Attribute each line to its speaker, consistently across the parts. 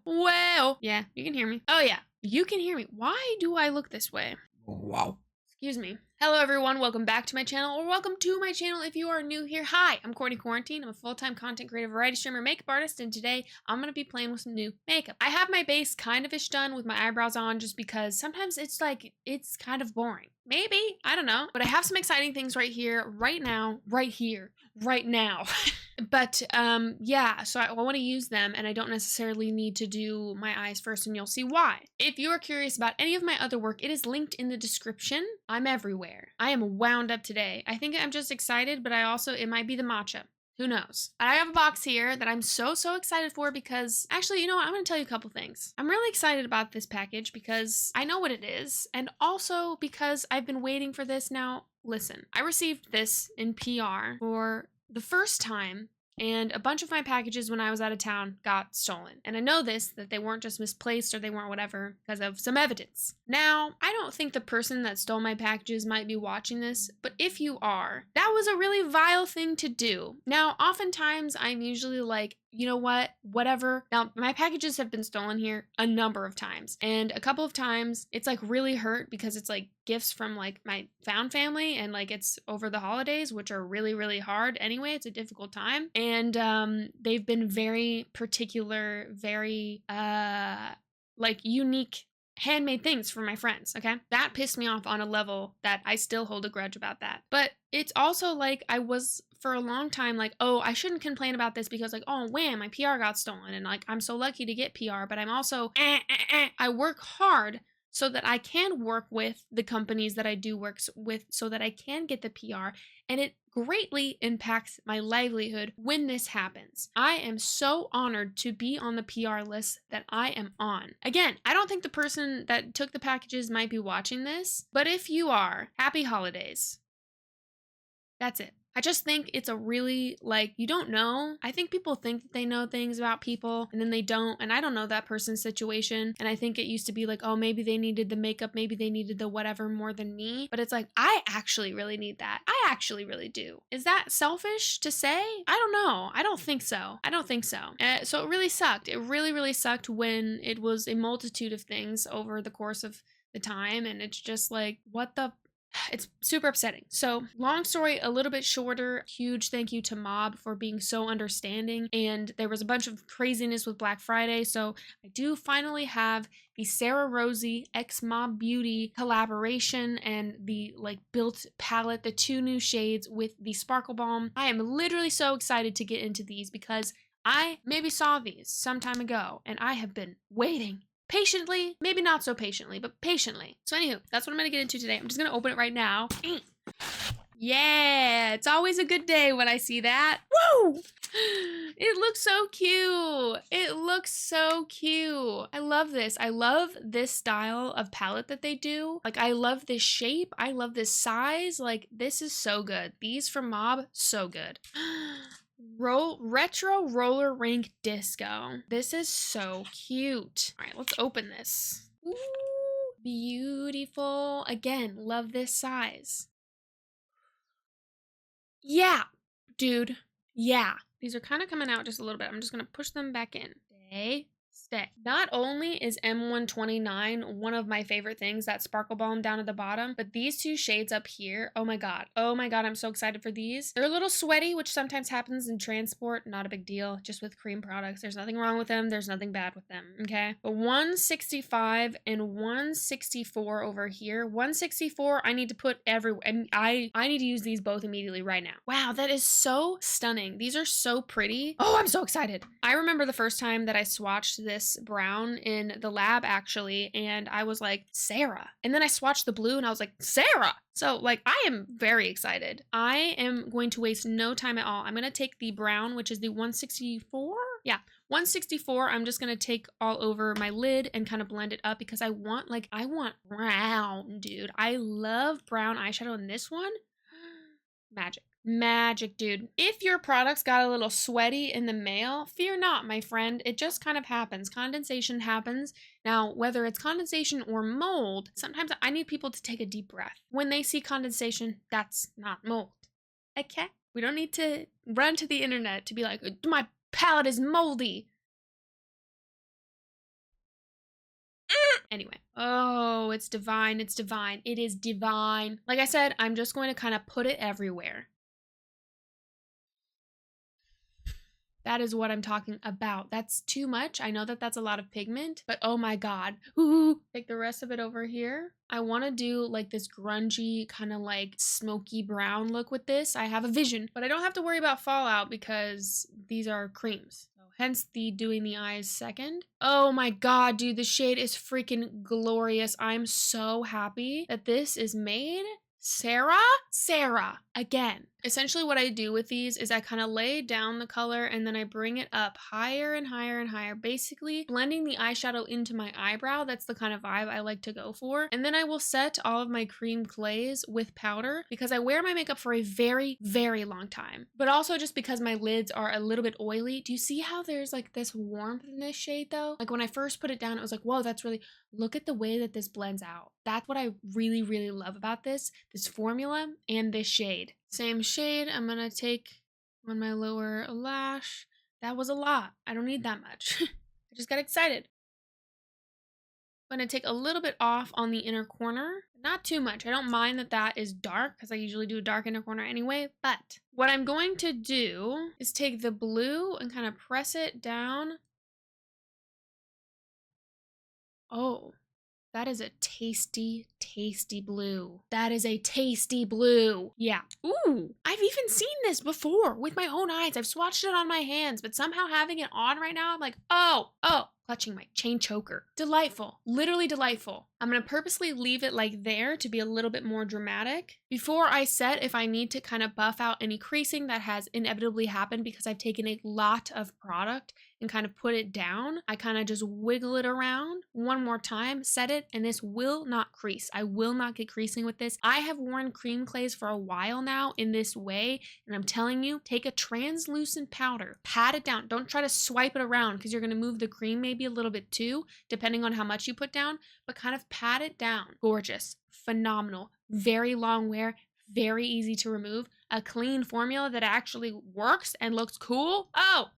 Speaker 1: Well. Yeah, you can hear me. Oh yeah, you can hear me. Why do I look this way?
Speaker 2: Wow.
Speaker 1: Excuse me. Hello everyone, welcome back to my channel, or welcome to my channel if you are new here. Hi, I'm CourtneyQuarantine. I'm a full-time content creator, variety streamer, makeup artist, and today I'm gonna be playing with some new makeup. I have my base kind of ish done with my eyebrows on just because sometimes it's like, it's kind of boring. Maybe, I don't know. But I have some exciting things right here, right now, right now. But yeah, so I want to use them and I don't necessarily need to do my eyes first, and you'll see why. If you are curious about any of my other work, it is linked in the description. I'm everywhere. I am wound up today. I think I'm just excited, but it might be the matcha. Who knows? I have a box here that I'm so excited for because, actually, you know what? I'm going to tell you a couple things. I'm really excited about this package because I know what it is, and also because I've been waiting for this now. Listen, I received this in PR for the first time, and a bunch of my packages when I was out of town got stolen. And I know that they weren't just misplaced or they weren't whatever because of some evidence. Now, I don't think the person that stole my packages might be watching this, but if you are, that was a really vile thing to do. Now, oftentimes I'm usually like, you know what, whatever. Now, my packages have been stolen here a number of times, and a couple of times it's like really hurt because it's like gifts from like my found family, and like it's over the holidays, which are really hard anyway. It's a difficult time, and they've been very particular, very like unique handmade things for my friends, okay? That pissed me off on a level that I still hold a grudge about that. But it's also like I was for a long time like, oh, I shouldn't complain about this because like, oh, wham, my PR got stolen, and like I'm so lucky to get PR, but I'm also I work hard so that I can work with the companies that I do work with so that I can get the PR, and it greatly impacts my livelihood when this happens. I am so honored to be on the PR list that I am on. Again, I don't think the person that took the packages might be watching this, but if you are, happy holidays. That's it. I just think it's a really, like, you don't know. I think people think that they know things about people and then they don't. And I don't know that person's situation. And I think it used to be like, oh, maybe they needed the makeup, maybe they needed the whatever more than me. But it's like, I actually really need that. I actually really do. Is that selfish to say? I don't know. I don't think so. I don't think so. So it really sucked. It really sucked when it was a multitude of things over the course of the time. And it's just like, what the... It's super upsetting. So long story, a little bit shorter. Huge thank you to Mob for being so understanding. And there was a bunch of craziness with Black Friday. So I do finally have the Sara Rosie X Mob Beauty collaboration and the like built palette, the 2 new shades with the Sparkle Balm. I am literally so excited to get into these because I maybe saw these some time ago and I have been waiting patiently, maybe not so patiently, but patiently. So anywho, that's what I'm gonna get into today. I'm just gonna open it right now. Yeah, it's always a good day when I see that. Woo! It looks so cute. It looks so cute. I love this. I love this style of palette that they do. Like, I love this shape. I love this size. Like, this is so good. These from Mob, so good. Retro roller rink disco. This is so cute. All right, let's open this. Ooh, beautiful. Again, love this size. Yeah, dude. Yeah. These are kind of coming out just a little bit. I'm just going to push them back in. Stay. Not only is M129 one of my favorite things, that Sparkle Balm down at the bottom, but these 2 shades up here, oh my god, I'm so excited for these. They're a little sweaty, which sometimes happens in transport, not a big deal, just with cream products. There's nothing wrong with them, there's nothing bad with them, okay? But 165 and 164 over here. 164, I need to put everywhere, and I need to use these both immediately right now. Wow, that is so stunning. These are so pretty. Oh, I'm so excited. I remember the first time that I swatched this brown in the lab actually, and I was like, Sarah. And then I swatched the blue and I was like, Sarah. So like, I am very excited. I am going to waste no time at all. I'm going to take the brown, which is the 164. Yeah, 164. I'm just going to take all over my lid and kind of blend it up because I want brown, dude. I love brown eyeshadow, and this one, magic. Magic, dude. If your products got a little sweaty in the mail, fear not, my friend. It just kind of happens. Condensation happens. Now, whether it's condensation or mold, sometimes I need people to take a deep breath. When they see condensation, that's not mold. Okay? We don't need to run to the internet to be like, my palette is moldy. Anyway. Oh, it's divine. It's divine. It is divine. Like I said, I'm just going to kind of put it everywhere. That is what I'm talking about. That's too much. I know that that's a lot of pigment, but oh my God. Ooh, take the rest of it over here. I want to do like this grungy kind of like smoky brown look with this. I have a vision, but I don't have to worry about fallout because these are creams. So hence the doing the eyes second. Oh my God, dude, the shade is freaking glorious. I'm so happy that this is made. Sarah, again. Essentially what I do with these is I kind of lay down the color and then I bring it up higher and higher and higher, basically blending the eyeshadow into my eyebrow. That's the kind of vibe I like to go for. And then I will set all of my cream clays with powder because I wear my makeup for a very, very long time. But also just because my lids are a little bit oily. Do you see how there's like this warmth in this shade though? Like when I first put it down, it was like, whoa, that's really, look at the way that this blends out. That's what I really, really love about this formula and this shade. Same shade, I'm gonna take on my lower lash. That was a lot. I don't need that much. I just got excited. I'm gonna take a little bit off on the inner corner. Not too much. I don't mind that that is dark because I usually do a dark inner corner anyway. But what I'm going to do is take the blue and kind of press it down. Oh. That is a tasty, tasty blue. That is a tasty blue. Yeah. Ooh, I've even seen this before with my own eyes. I've swatched it on my hands, but somehow having it on right now, I'm like, oh, clutching my chain choker. Delightful, literally delightful. I'm gonna purposely leave it like there to be a little bit more dramatic. Before I set, if I need to kind of buff out any creasing that has inevitably happened because I've taken a lot of product and kind of put it down, I kind of just wiggle it around one more time, set it, and this will not crease. I will not get creasing with this. I have worn cream clays for a while now in this way, and I'm telling you, take a translucent powder, pat it down. Don't try to swipe it around because you're gonna move the cream maybe a little bit too, depending on how much you put down, but kind of pat it down. Gorgeous, phenomenal, very long wear, very easy to remove, a clean formula that actually works and looks cool. Oh,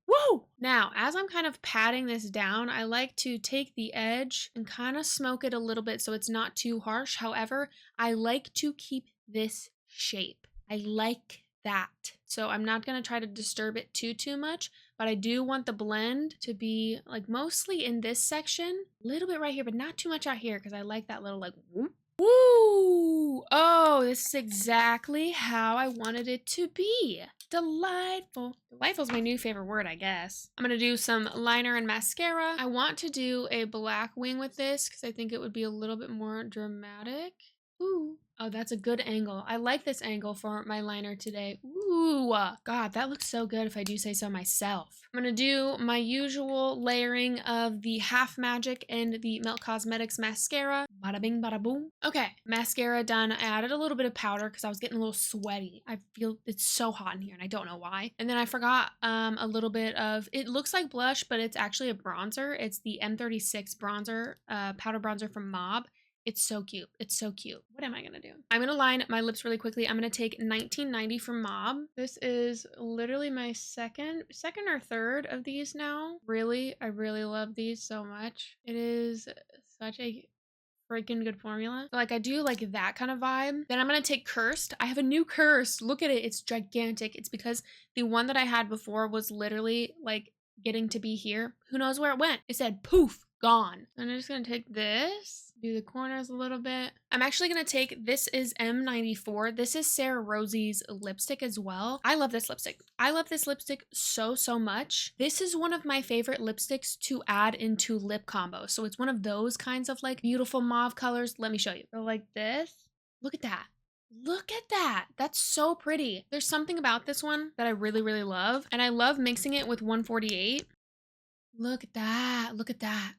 Speaker 1: woo! Now, as I'm kind of patting this down, I like to take the edge and kind of smoke it a little bit so it's not too harsh. However, I like to keep this shape. I like that. So I'm not going to try to disturb it too much, but I do want the blend to be like mostly in this section, a little bit right here, but not too much out here because I like that little like whoop. Woo! Oh, this is exactly how I wanted it to be. Delightful. Delightful is my new favorite word, I guess. I'm gonna do some liner and mascara. I want to do a black wing with this because I think it would be a little bit more dramatic. Ooh. Oh, that's a good angle. I like this angle for my liner today. Ooh, God, that looks so good if I do say so myself. I'm gonna do my usual layering of the Half Magic and the Melt Cosmetics mascara. Bada bing, bada boom. Okay, mascara done. I added a little bit of powder because I was getting a little sweaty. I feel it's so hot in here and I don't know why. And then I forgot a little bit of, it looks like blush, but it's actually a bronzer. It's the M36 bronzer, powder bronzer from Mob. It's so cute. It's so cute. What am I gonna do? I'm gonna line my lips really quickly. I'm gonna take 1990 from Mob. This is literally my second or third of these now. Really, I really love these so much. It is such a freaking good formula. So, like, I do like that kind of vibe. Then I'm gonna take Cursed. I have a new Cursed. Look at it. It's gigantic. It's because the one that I had before was literally like getting to be here. Who knows where it went? It said poof, gone. And I'm just gonna take this, do the corners a little bit. I'm actually gonna take, this is M94. This is Sara Rosie's lipstick as well. I love this lipstick. I love this lipstick so much. This is one of my favorite lipsticks to add into lip combos. So it's one of those kinds of like beautiful mauve colors. Let me show you. So like this, look at that. Look at that. That's so pretty. There's something about this one that I really love. And I love mixing it with 148. Look at that. Look at that.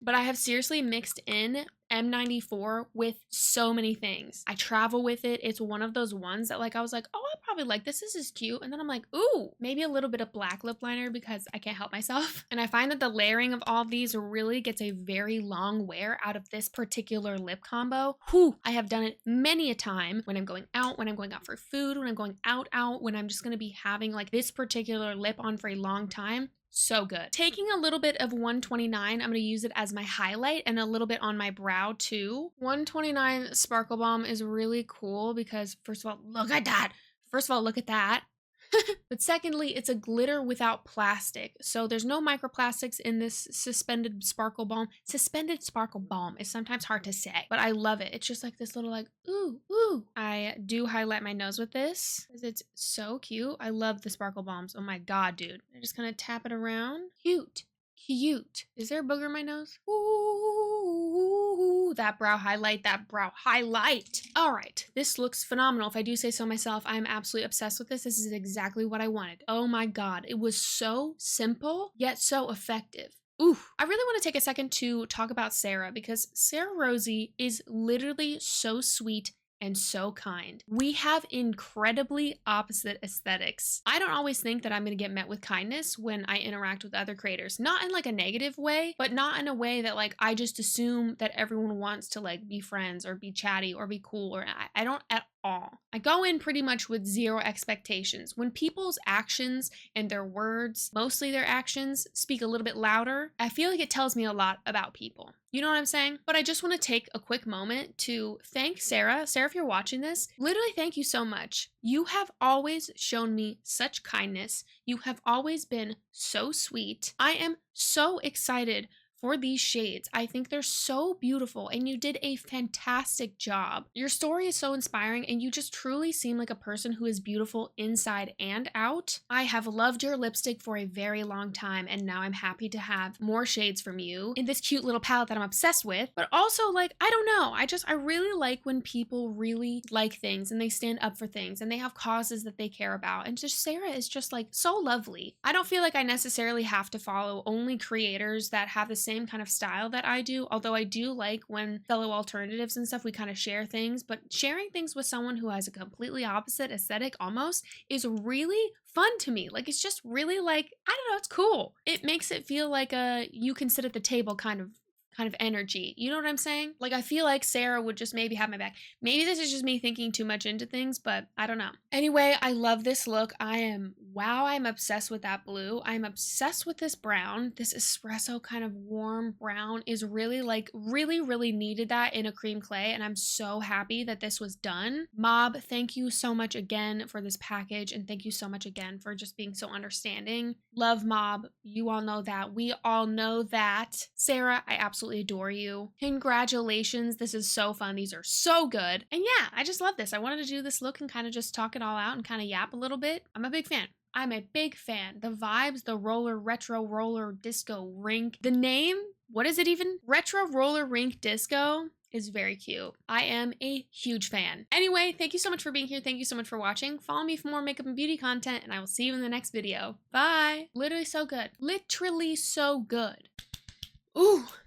Speaker 1: But I have seriously mixed in M94 with so many things. I travel with it. It's one of those ones that like I was like, oh, I probably like this. This is cute. And then I'm like, ooh, maybe a little bit of black lip liner because I can't help myself. And I find that the layering of all these really gets a very long wear out of this particular lip combo. Whew, I have done it many a time when I'm going out, when I'm going out for food, when I'm going out, when I'm just going to be having like this particular lip on for a long time. so good. Taking a little bit of 129, I'm going to use it as my highlight and a little bit on my brow too. 129 Sparkle Balm is really cool because first of all, look at that. First of all, look at that. But secondly, it's a glitter without plastic. So there's no microplastics in this suspended sparkle balm. Suspended sparkle balm is sometimes hard to say, but I love it. It's just like this little like, ooh, ooh. I do highlight my nose with this because it's so cute. I love the sparkle balms. Oh my God, dude. I'm just gonna tap it around. Cute. Cute. Is there a booger in my nose? Ooh, that brow highlight, that brow highlight. All right, this looks phenomenal. If I do say so myself, I'm absolutely obsessed with this. This is exactly what I wanted. Oh my God, it was so simple, yet so effective. Ooh, I really want to take a second to talk about Sara because Sara Rosie is literally so sweet and so kind. We have incredibly opposite aesthetics. I don't always think that I'm going to get met with kindness when I interact with other creators. Not in like a negative way, but not in a way that like I just assume that everyone wants to like be friends or be chatty or be cool, or I don't at all. I go in pretty much with zero expectations. When people's actions and their words, mostly their actions, speak a little bit louder, I feel like it tells me a lot about people. You know what I'm saying? But I just want to take a quick moment to thank Sara. Sara, if you're watching this, literally thank you so much. You have always shown me such kindness. You have always been so sweet. I am so excited for these shades. I think they're so beautiful and you did a fantastic job. Your story is so inspiring and you just truly seem like a person who is beautiful inside and out. I have loved your lipstick for a very long time and now I'm happy to have more shades from you in this cute little palette that I'm obsessed with. But also like, I don't know, I really like when people really like things and they stand up for things and they have causes that they care about. And just Sara is just like so lovely. I don't feel like I necessarily have to follow only creators that have the same kind of style that I do, although I do like when fellow alternatives and stuff, we kind of share things, but sharing things with someone who has a completely opposite aesthetic almost is really fun to me. Like, it's just really like, I don't know, it's cool. It makes it feel like a you can sit at the table kind of energy. You know what I'm saying? Like, I feel like Sara would just maybe have my back. Maybe this is just me thinking too much into things, but I don't know. Anyway, I love this look. I'm obsessed with that blue. I'm obsessed with this brown. This espresso kind of warm brown is really like, really needed that in a cream clay. And I'm so happy that this was done. Mob, thank you so much again for this package. And thank you so much again for just being so understanding. Love Mob. You all know that. We all know that. Sara, I absolutely adore you. Congratulations. This is so fun. These are so good. And yeah, I just love this. I wanted to do this look and kind of just talk it all out and kind of yap a little bit. I'm a big fan. I'm a big fan. The vibes, the roller, retro roller disco rink. The name, what is it even? Retro roller rink disco is very cute. I am a huge fan. Anyway, thank you so much for being here. Thank you so much for watching. Follow me for more makeup and beauty content and I will see you in the next video. Bye. Literally so good. Literally so good. Ooh.